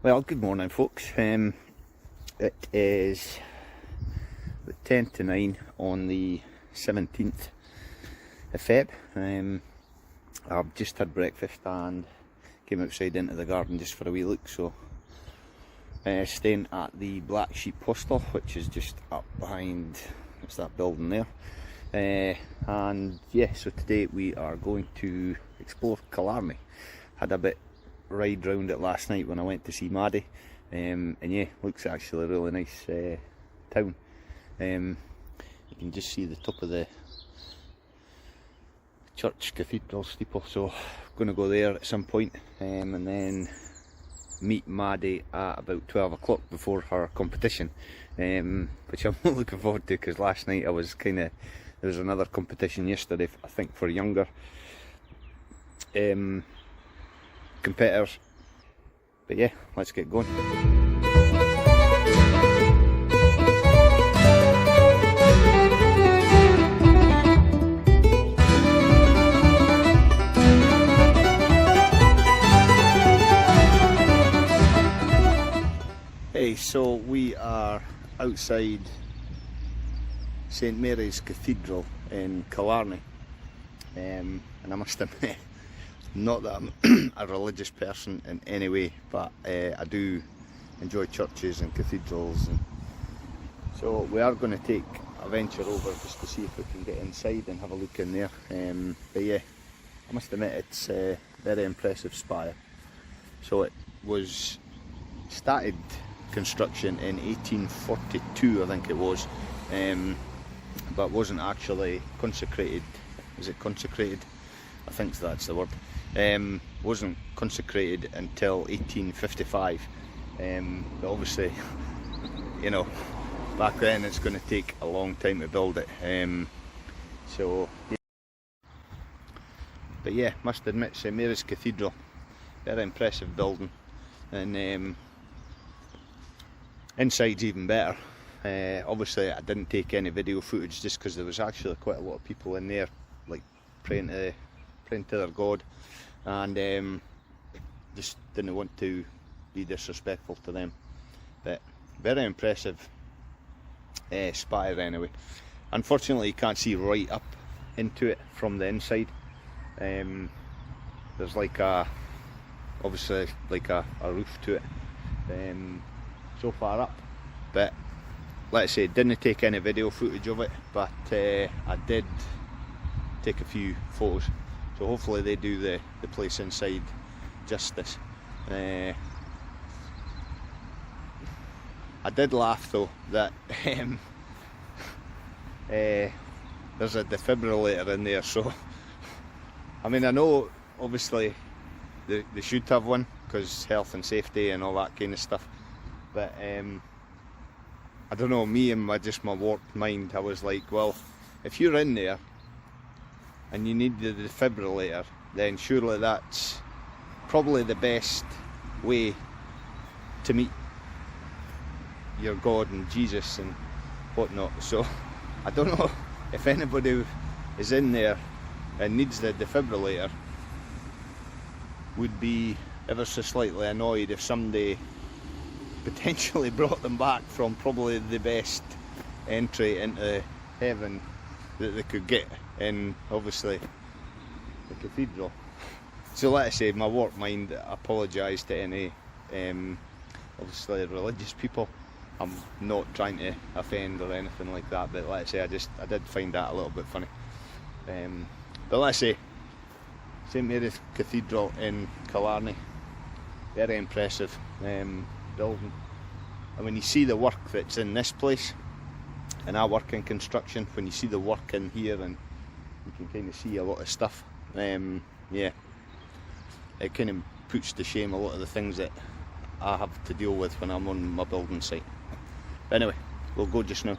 Well, good morning folks. It is 10 to 9 on the 17th of Feb. I've just had breakfast and came outside into the garden just for a wee look. So staying at the Black Sheep Hostel, which is just up behind, what's that building there? And yeah, so today we are going to explore Killarney. Had a bit ride round it last night when I went to see Maddie, and yeah, looks actually a really nice town. You can just see the top of the church cathedral steeple, so I'm going to go there at some point, and then meet Maddie at about 12 o'clock before her competition, which I'm not looking forward to, because last night I was there was another competition yesterday, I think, for younger competitors. But yeah, let's get going. Hey, so we are outside St Mary's Cathedral in Killarney, and I must admit, not that I'm a religious person in any way, but I do enjoy churches and cathedrals, and so we are going to take a venture over just to see if we can get inside and have a look in there. But yeah, I must admit, it's a very impressive spire. So it was started construction in 1842, I think it was, but wasn't actually consecrated. Is it consecrated? I think that's the word. Wasn't consecrated until 1855, but obviously, you know, back then it's going to take a long time to build it. So yeah. But yeah, must admit, St Mary's Cathedral, very impressive building, and inside's even better. Obviously I didn't take any video footage just because there was actually quite a lot of people in there, like praying to their God, and just didn't want to be disrespectful to them. But very impressive spire anyway. Unfortunately you can't see right up into it from the inside. There's like obviously like a roof to it, so far up, but like I say, didn't take any video footage of it, but I did take a few photos, so hopefully they do the place inside justice. I did laugh though that there's a defibrillator in there, so I mean, I know obviously they should have one because health and safety and all that kind of stuff, but I don't know, me and my warped mind, I was like, well, if you're in there and you need the defibrillator, then surely that's probably the best way to meet your God and Jesus and whatnot. So I don't know if anybody is in there and needs the defibrillator would be ever so slightly annoyed if somebody potentially brought them back from probably the best entry into heaven that they could get in, obviously, the cathedral. So like I say, my warped mind, I apologise to any obviously religious people. I'm not trying to offend or anything like that, but like I say, I did find that a little bit funny. But like I say, St Mary's Cathedral in Killarney, very impressive building. And when you see the work that's in this place, and I work in construction, when you see the work in here and you can kind of see a lot of stuff, yeah, it kind of puts to shame a lot of the things that I have to deal with when I'm on my building site. But anyway, we'll go just now.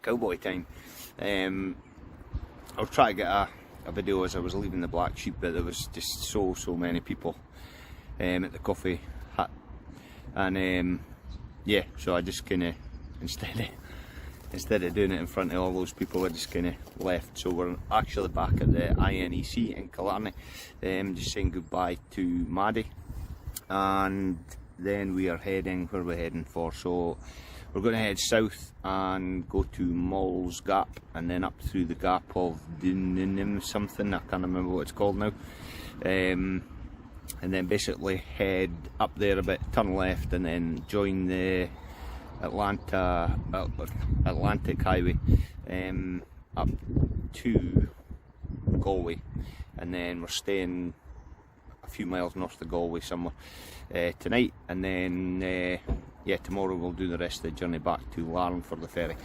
cowboy time. I was trying to get a video as I was leaving the Black Sheep, but there was just so many people at the coffee hut, and yeah, so I just kind of, instead of doing it in front of all those people, I just kind of left. So we're actually back at the INEC in Killarney, just saying goodbye to Maddie, and then we are heading, where we're heading for, so we're going to head south and go to Moll's Gap, and then up through the Gap of Dunnim something, I can't remember what it's called now, and then basically head up there a bit, turn left, and then join the Atlantic Highway up to Galway, and then we're staying a few miles north of Galway somewhere tonight, and then yeah, tomorrow we'll do the rest of the journey back to Larne for the ferry.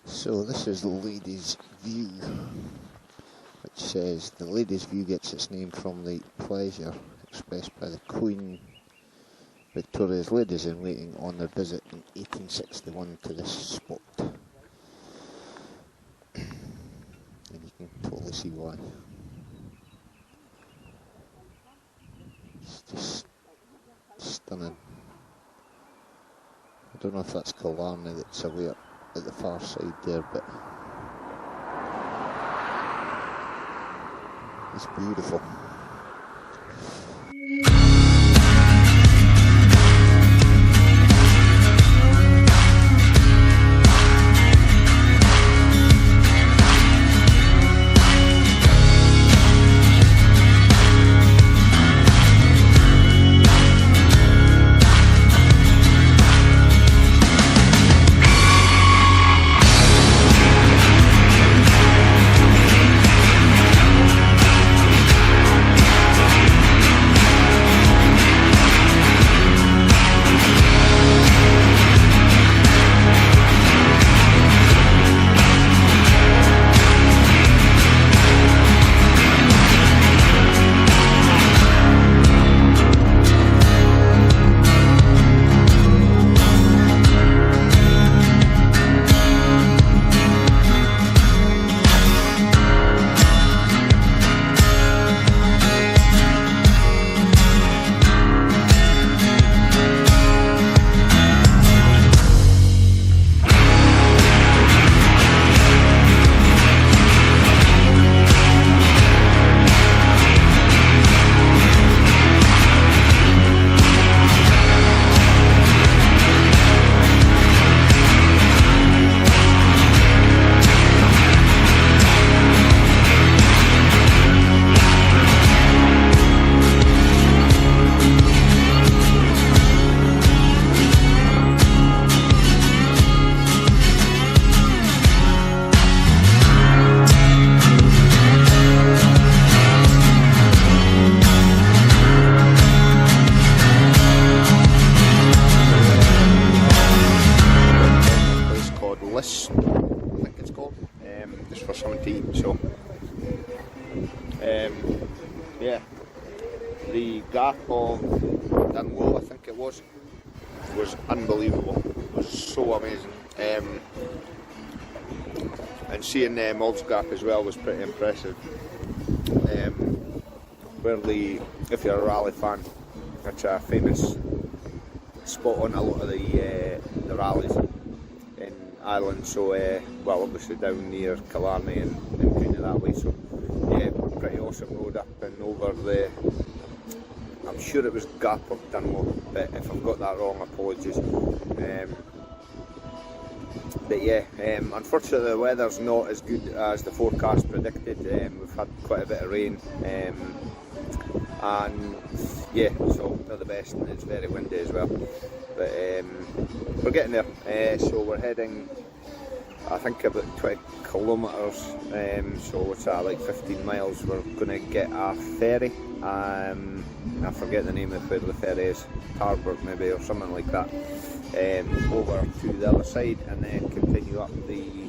So this is the Ladies' View, which says the Ladies' View gets its name from the pleasure expressed by the Queen Victoria's ladies in waiting on their visit in 1861 to this spot. And you can totally see why. It's just stunning. I don't know if that's Killarney that's away up at the far side there, but it's beautiful. Just for something to eat. So yeah, the Gap of Dunlow, I think it was unbelievable. It was so amazing. And seeing Moll's Gap as well was pretty impressive. Where if you're a rally fan, It's a famous spot on a lot of the rallies in Ireland. So well, obviously down near Killarney and kind of that way. So yeah, pretty awesome road up and over the. I'm sure it was Gap or Dunlop, but if I've got that wrong, apologies. But yeah, unfortunately the weather's not as good as the forecast predicted. We've had quite a bit of rain, and yeah, so not the best, and it's very windy as well. But we're getting there. So we're heading, I think, about 20 kilometres. So what's that, like 15 miles? We're going to get a ferry. I forget the name of where the ferry is, Tarbert maybe, or something like that. Over to the other side and then continue up the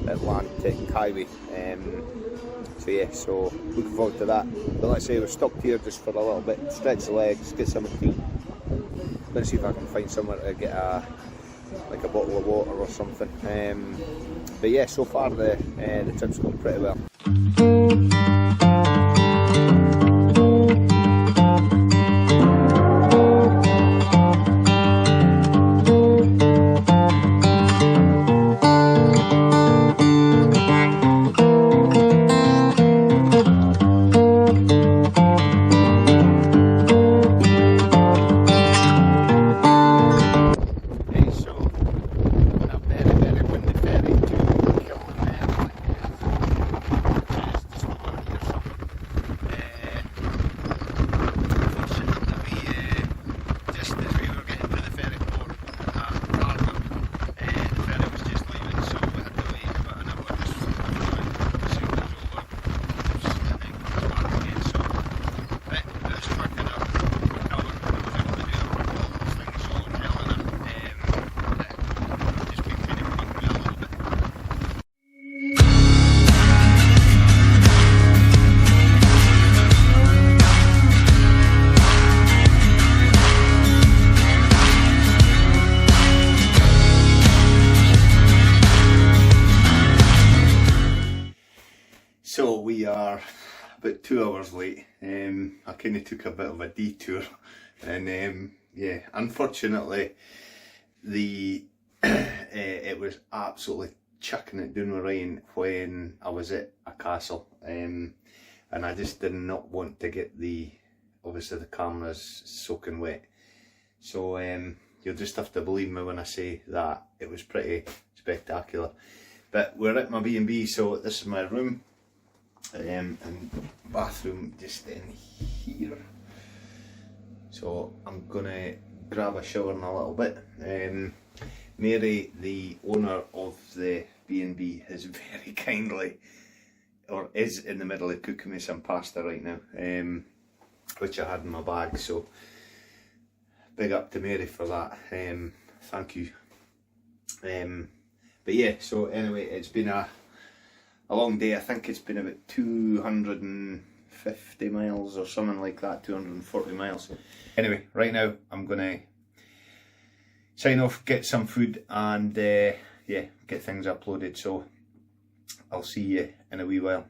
Atlantic highway. So yeah, so looking forward to that. But let's say we've stopped here just for a little bit, stretch the legs, get something to eat. Let's see if I can find somewhere to get like a bottle of water or something. But yeah, so far the trip's going pretty well. So we are about 2 hours late. I kind of took a bit of a detour, and yeah, unfortunately it was absolutely chucking it down with rain when I was at a castle, and I just did not want to get obviously the cameras soaking wet. So you'll just have to believe me when I say that it was pretty spectacular. But we're at my B&B, so this is my room. And bathroom just in here. So I'm gonna grab a shower in a little bit. Mary, the owner of the B&B, has very kindly, or is in the middle of cooking me some pasta right now, which I had in my bag, so big up to Mary for that. Thank you. But yeah, so anyway, it's been a long day. I think it's been about 250 miles or something like that, 240 miles. Anyway, right now I'm gonna sign off, get some food, and yeah, get things uploaded. So I'll see you in a wee while.